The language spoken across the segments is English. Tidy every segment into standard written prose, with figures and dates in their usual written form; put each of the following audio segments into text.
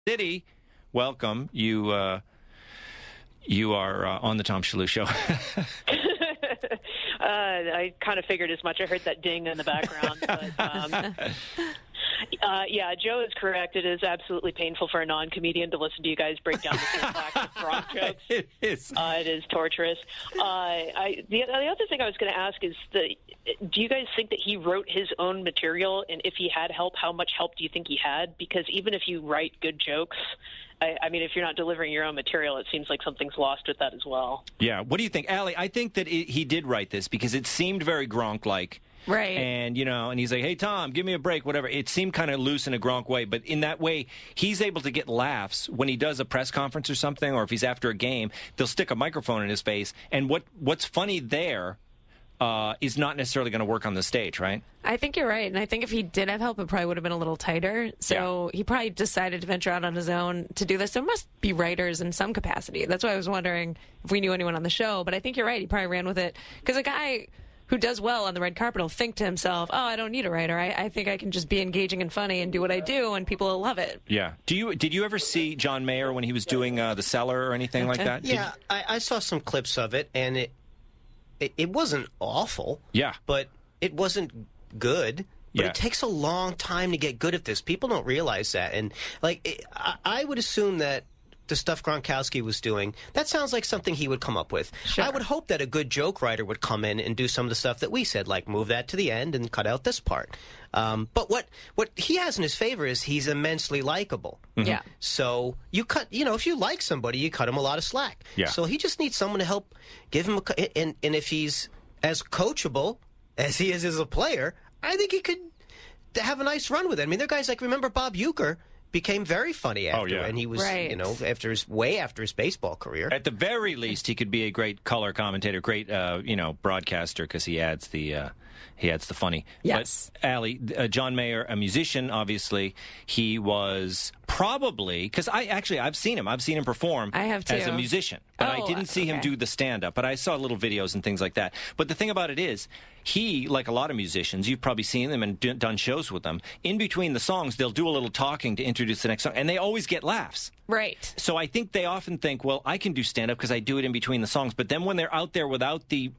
City, welcome. You are on the Tom Shillue Show. I kind of figured as much. I heard that ding in the background. But, yeah, Joe is correct. It is absolutely painful for a non-comedian to listen to you guys break down the syntax of Gronk jokes. It is. It is torturous. The other thing I was going to ask is, do you guys think that he wrote his own material? And if he had help, how much help do you think he had? Because even if you write good jokes, I mean, if you're not delivering your own material, it seems like something's lost with that as well. Yeah. What do you think, Allie? I think that he did write this because it seemed very Gronk-like. Right. And, and he's like, hey, Tom, give me a break, whatever. It seemed kind of loose in a Gronk way. But in that way, he's able to get laughs when he does a press conference or something, or if he's after a game, they'll stick a microphone in his face. And what's funny there is not necessarily going to work on the stage, right? I think you're right. And I think if he did have help, it probably would have been a little tighter. So he probably decided to venture out on his own to do this. There must be writers in some capacity. That's why I was wondering if we knew anyone on the show. But I think you're right. He probably ran with it. Because a guy who does well on the red carpet will think to himself, oh, I don't need a writer. I think I can just be engaging and funny and do what I do, and people will love it. Yeah. Did you ever see John Mayer when he was doing The Cellar or anything like that? Yeah, I saw some clips of it, and it wasn't awful. Yeah. But it wasn't good. But Yeah. it takes a long time to get good at this. People don't realize that. And, I would assume that the stuff Gronkowski was doing, that sounds like something he would come up with. Sure. I would hope that a good joke writer would come in and do some of the stuff that we said, like move that to the end and cut out this part. But what he has in his favor is he's immensely likable. Mm-hmm. Yeah. So you cut, if you like somebody, you cut him a lot of slack. Yeah. So he just needs someone to help give him and if he's as coachable as he is as a player, I think he could have a nice run with it. I mean, there are guys like, remember Bob Uecker became very funny after, and he was, Right. after his baseball career. At the very least, he could be a great color commentator, great, broadcaster, because he adds the funny. Yes. But, Allie, John Mayer, a musician, obviously, he was probably, because I've seen him. I've seen him perform I have, as a too. musician. But I Oh, didn't see him okay. do the stand-up. But I saw little videos and things like that. But the thing about it is, he, like a lot of musicians, you've probably seen them and done shows with them, in between the songs, they'll do a little talking to introduce the next song. And they always get laughs. Right. So I think they often think, well, I can do stand-up because I do it in between the songs. But then when they're out there without the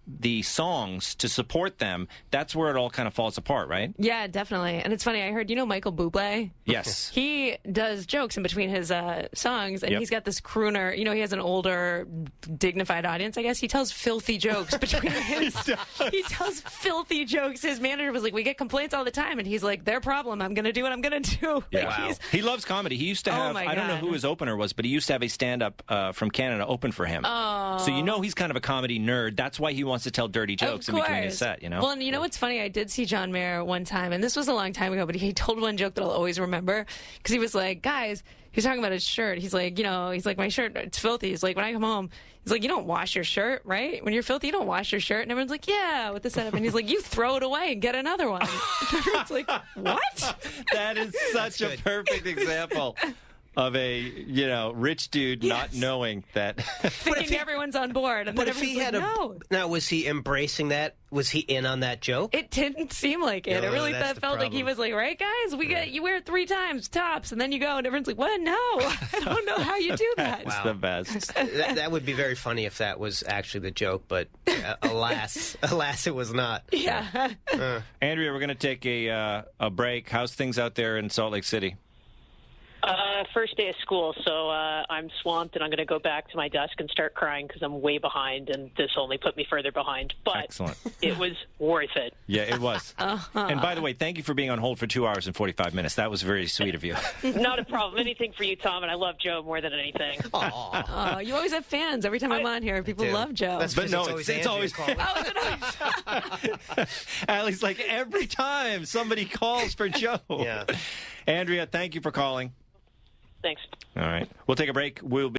songs to support them, that's where it all kind of falls apart, right? Yeah, definitely. And it's funny, I heard, Michael Bublé? Yes. He does jokes in between his songs, and Yep. he's got this crooner. He has an older, dignified audience, I guess. He tells filthy jokes between his... He tells filthy jokes. His manager was like, we get complaints all the time, and he's like, their problem. I'm going to do what I'm going to do. Yeah. Like, Wow. He loves comedy. He used to have, my I don't know God. who his opener was, but he used to have a stand-up from Canada open for him. Oh. So he's kind of a comedy nerd. That's why he wants to tell dirty jokes Of in between course. his set, Well, and what's funny? I did see John Mayer one time, and this was a long time ago, but he told one joke that I'll always remember, because he was like, guys, he's talking about his shirt. He's like, my shirt, it's filthy. He's like, when I come home, he's like, you don't wash your shirt, right? When you're filthy, you don't wash your shirt. And everyone's like, yeah, with the setup. And he's like, you throw it away and get another one. And everyone's like, what? That is such a good. perfect example of a, rich dude not knowing that. Thinking everyone's on board. And But then if he everyone's had like, no. Now, was he embracing that? Was he in on that joke? It didn't seem like it. No, It really that's the felt like he problem. was like, right, guys? You wear it 3 times, tops, and then you go, and everyone's like, what? No, I don't know how you do that. It's the best. that would be very funny if that was actually the joke, but alas, it was not. Yeah. Andrea, we're going to take a break. How's things out there in Salt Lake City? First day of school, so I'm swamped, and I'm going to go back to my desk and start crying because I'm way behind, and this only put me further behind. But Excellent. it was worth it. Yeah, it was. And by the way, thank you for being on hold for 2 hours and 45 minutes. That was very sweet of you. Not a problem. Anything for you, Tom, and I love Joe more than anything. Oh, you always have fans. Every time I'm on here, people do. love Joe. That's But because no, it's it's always always- Andrea calling. Allie's like, every time somebody calls for Joe. Yeah. Andrea, thank you for calling. Thanks. All right. We'll take a break. We'll be